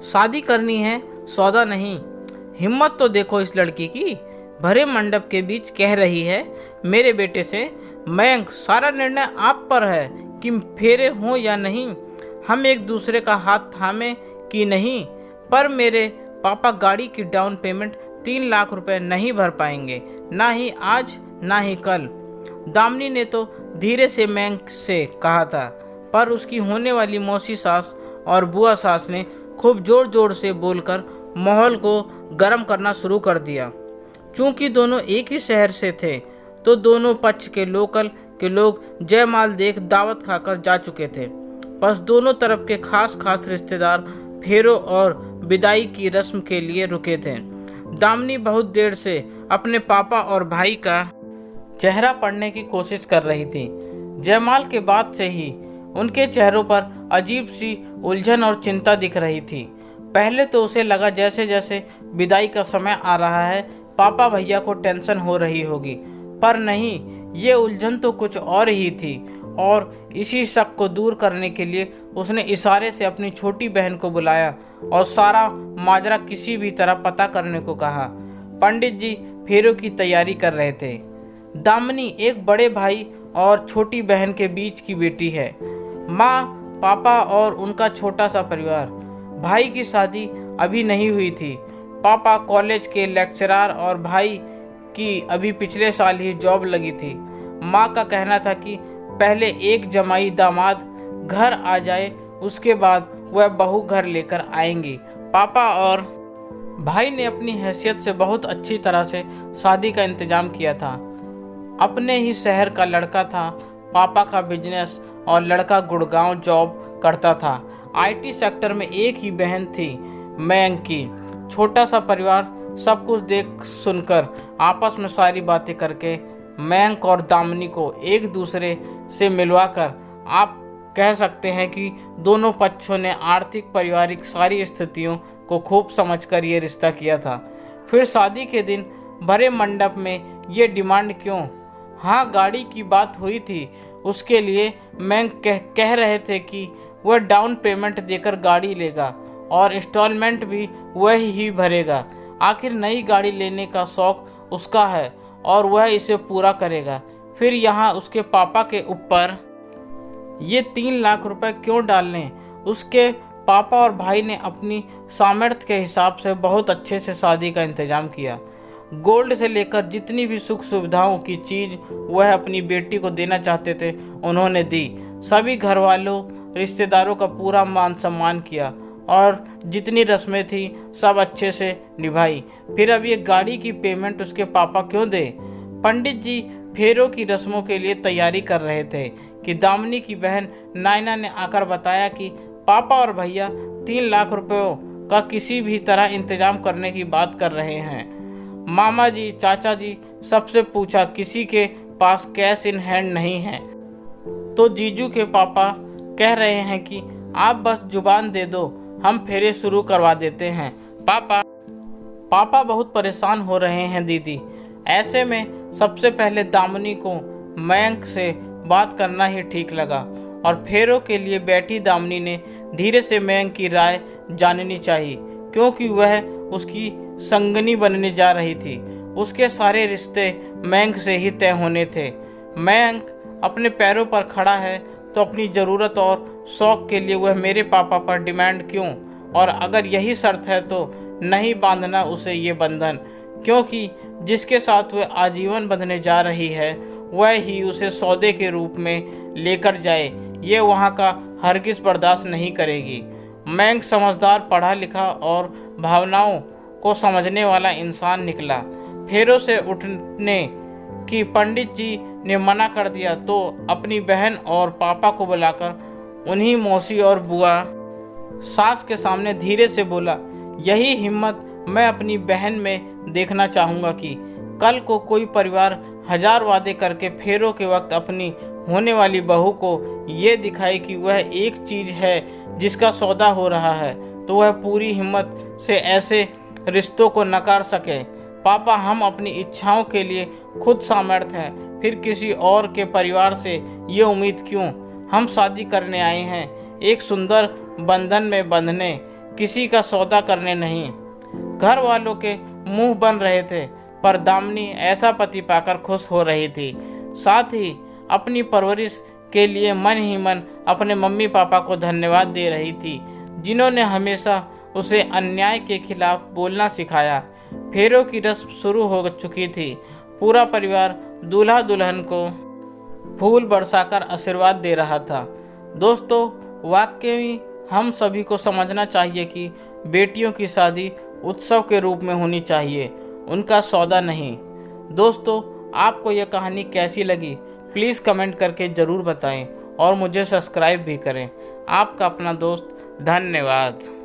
शादी करनी है, सौदा नहीं। हिम्मत तो देखो इस लड़की की, भरे मंडप के बीच कह रही है मेरे बेटे से, मयंक सारा निर्णय आप पर है कि फेरे हों या नहीं, हम एक दूसरे का हाथ थामे कि नहीं, पर मेरे पापा गाड़ी की डाउन पेमेंट 3 लाख रुपए नहीं भर पाएंगे, ना ही आज ना ही कल। दामिनी ने तो धीरे से मयंक से कहा था, पर उसकी होने वाली मौसी सास और बुआ सास ने खूब जोर जोर से बोलकर माहौल को गर्म करना शुरू कर दिया। चूंकि दोनों एक ही शहर से थे तो दोनों पक्ष के लोकल के लोग जयमाल देख दावत खाकर जा चुके थे। बस दोनों तरफ के खास खास रिश्तेदार फेरों और विदाई की रस्म के लिए रुके थे। दामिनी बहुत देर से अपने पापा और भाई का चेहरा पढ़ने की कोशिश कर रही थी। जयमाल के बाद से ही उनके चेहरों पर अजीब सी उलझन और चिंता दिख रही थी। पहले तो उसे लगा जैसे जैसे विदाई का समय आ रहा है पापा भैया को टेंशन हो रही होगी, पर नहीं, ये उलझन तो कुछ और ही थी। और इसी शक को दूर करने के लिए उसने इशारे से अपनी छोटी बहन को बुलाया और सारा माजरा किसी भी तरह पता करने को कहा। पंडित जी फेरों की तैयारी कर रहे थे। दामिनी एक बड़े भाई और छोटी बहन के बीच की बेटी है। माँ, पापा और उनका छोटा सा परिवार। भाई की शादी अभी नहीं हुई थी। पापा कॉलेज के लेक्चरर और भाई की अभी पिछले साल ही जॉब लगी थी। माँ का कहना था कि पहले एक जमाई दामाद घर आ जाए, उसके बाद वह बहू घर लेकर आएंगी। पापा और भाई ने अपनी हैसियत से बहुत अच्छी तरह से शादी का इंतजाम किया था। अपने ही शहर का लड़का था, पापा का बिजनेस और लड़का गुड़गांव जॉब करता था। आईटी सेक्टर में एक ही बहन थी मयंक की। छोटा सा परिवार सब कुछ देख सुनकर आपस में सारी बातें करके मयंक और दामिनी को एक दूसरे से मिलवाकर आप कह सकते हैं कि दोनों पक्षों ने आर्थिक पारिवारिक सारी स्थितियों को खूब समझकर ये रिश्ता किया था। फिर शादी के दिन भरे मंडप में ये डिमांड क्यों? हाँ, गाड़ी की बात हुई थी। उसके लिए मयंक कह रहे थे कि वह डाउन पेमेंट देकर गाड़ी लेगा और इंस्टॉलमेंट भी वह ही भरेगा। आखिर नई गाड़ी लेने का शौक उसका है और वह इसे पूरा करेगा। फिर यहाँ उसके पापा के ऊपर ये 3 लाख रुपए क्यों डालने? उसके पापा और भाई ने अपनी सामर्थ्य के हिसाब से बहुत अच्छे से शादी का इंतजाम किया। गोल्ड से लेकर जितनी भी सुख सुविधाओं की चीज़ वह अपनी बेटी को देना चाहते थे उन्होंने दी। सभी घर वालों रिश्तेदारों का पूरा मान सम्मान किया और जितनी रस्में थी सब अच्छे से निभाई। फिर अब ये गाड़ी की पेमेंट उसके पापा क्यों दे? पंडित जी फेरों की रस्मों के लिए तैयारी कर रहे थे कि दामिनी की बहन नायना ने आकर बताया कि पापा और भैया 3 लाख रुपयों का किसी भी तरह इंतजाम करने की बात कर रहे हैं। मामा जी, चाचा जी सबसे पूछा, किसी के पास कैश इन हैंड नहीं है, तो जीजू के पापा कह रहे हैं कि आप बस जुबान दे दो, हम फेरे शुरू करवा देते हैं। पापा बहुत परेशान हो रहे हैं दीदी। ऐसे में सबसे पहले दामिनी को मयंक से बात करना ही ठीक लगा और फेरों के लिए बैठी दामिनी ने धीरे से मयंक की राय जाननी चाहिए, क्योंकि वह उसकी संगनी बनने जा रही थी। उसके सारे रिश्ते मयंक से ही तय होने थे। मयंक अपने पैरों पर खड़ा है तो अपनी ज़रूरत और शौक़ के लिए वह मेरे पापा पर डिमांड क्यों? और अगर यही शर्त है तो नहीं बांधना उसे ये बंधन, क्योंकि जिसके साथ वह आजीवन बंधने जा रही है वह ही उसे सौदे के रूप में लेकर जाए, ये वहाँ का हरगिज़ बर्दाश्त नहीं करेगी। मयंक समझदार, पढ़ा लिखा और भावनाओं को समझने वाला इंसान निकला। फेरों से उठने की पंडित जी ने मना कर दिया तो अपनी बहन और पापा को बुलाकर उन्हीं मौसी और बुआ सास के सामने धीरे से बोला, यही हिम्मत मैं अपनी बहन में देखना चाहूँगा कि कल को कोई परिवार 1000 वादे करके फेरों के वक्त अपनी होने वाली बहू को ये दिखाए कि वह एक चीज़ है जिसका सौदा हो रहा है, तो वह पूरी हिम्मत से ऐसे रिश्तों को नकार सके। पापा, हम अपनी इच्छाओं के लिए खुद सामर्थ्य हैं, फिर किसी और के परिवार से ये उम्मीद क्यों? हम शादी करने आए हैं, एक सुंदर बंधन में बंधने, किसी का सौदा करने नहीं। घर वालों के मुंह बन रहे थे, पर दामिनी ऐसा पति पाकर खुश हो रही थी। साथ ही अपनी परवरिश के लिए मन ही मन अपने मम्मी पापा को धन्यवाद दे रही थी, जिन्होंने हमेशा उसे अन्याय के खिलाफ बोलना सिखाया। फेरों की रस्म शुरू हो चुकी थी। पूरा परिवार दूल्हा दुल्हन को फूल बरसाकर आशीर्वाद दे रहा था। दोस्तों, वाकई हम सभी को समझना चाहिए कि बेटियों की शादी उत्सव के रूप में होनी चाहिए, उनका सौदा नहीं। दोस्तों, आपको यह कहानी कैसी लगी प्लीज़ कमेंट करके ज़रूर बताएं और मुझे सब्सक्राइब भी करें। आपका अपना दोस्त, धन्यवाद।